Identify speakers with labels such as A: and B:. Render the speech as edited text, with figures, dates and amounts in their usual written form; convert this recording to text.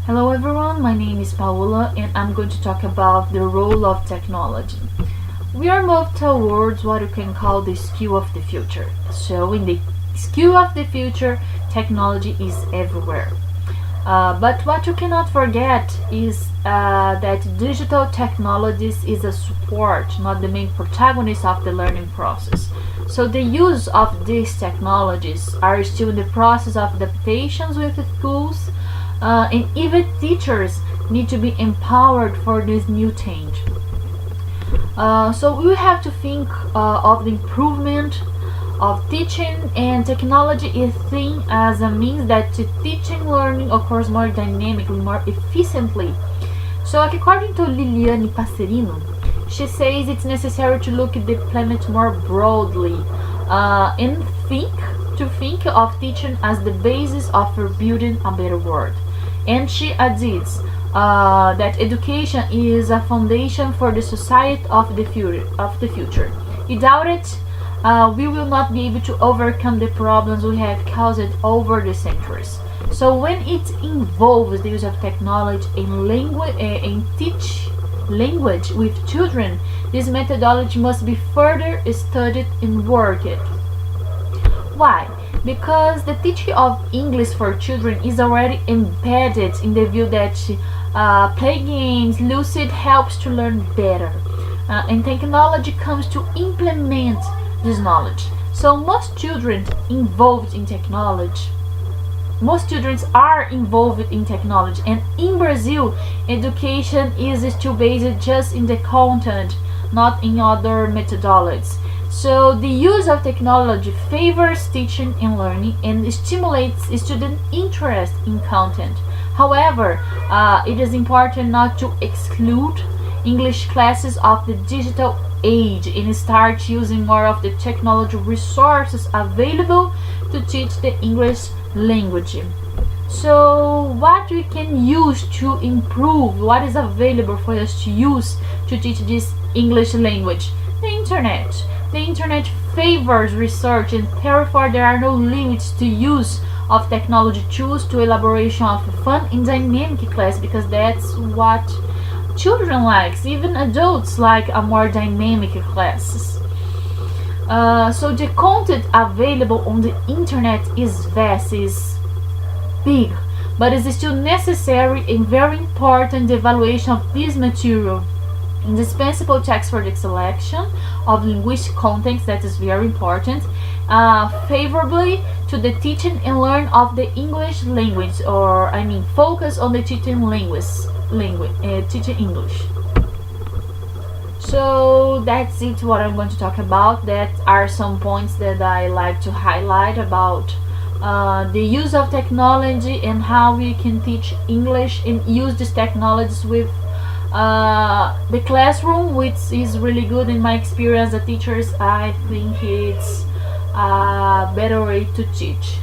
A: Hello everyone, my name is Paola and I'm going to talk about the role of technology. We are moved towards what you can call the skill of the future. So in the skill of the future, technology is everywhere. But what you cannot forget is that digital technologies is a support, not the main protagonist of the learning process. So the use of these technologies are still in the process of adaptations with the schools, and even teachers need to be empowered for this new change. So we have to think of the improvement of teaching, and technology is seen as a means that teaching learning occurs more dynamically, more efficiently. So according to Liliane Passerino, she says it's necessary to look at the planet more broadly and think of teaching as the basis of building a better world. And she adds that education is a foundation for the society of the future. Without it, we will not be able to overcome the problems we have caused over the centuries. So when it involves the use of technology in language and teach language with children, this methodology must be further studied and worked. Why? Because the teaching of English for children is already embedded in the view that play games, lucid helps to learn better, and technology comes to implement this knowledge. So most children are involved in technology, and in Brazil, education is still based just in the content, not in other methodologies. So the use of technology favors teaching and learning and stimulates student interest in content. However, it is important not to exclude English classes of the digital age and start using more of the technology resources available to teach the English language. So what we can use to improve, what is available for us to use to teach this English language? The internet. The internet favors research, and therefore there are no limits to use of technology tools to elaboration of a fun and dynamic class, because that's what children likes. Even adults like a more dynamic classes. So the content available on the internet is vast, is big, but it is still necessary and very important the evaluation of this material. Indispensable text for the selection of linguistic context, that is very important, favorably to the teaching and learn of the English language, or I mean focus on the teaching teaching English. So that's it, what I'm going to talk about. That are some points that I like to highlight about the use of technology and how we can teach English and use these technologies with the classroom, which is really good in my experience as teachers. I think it's a better way to teach.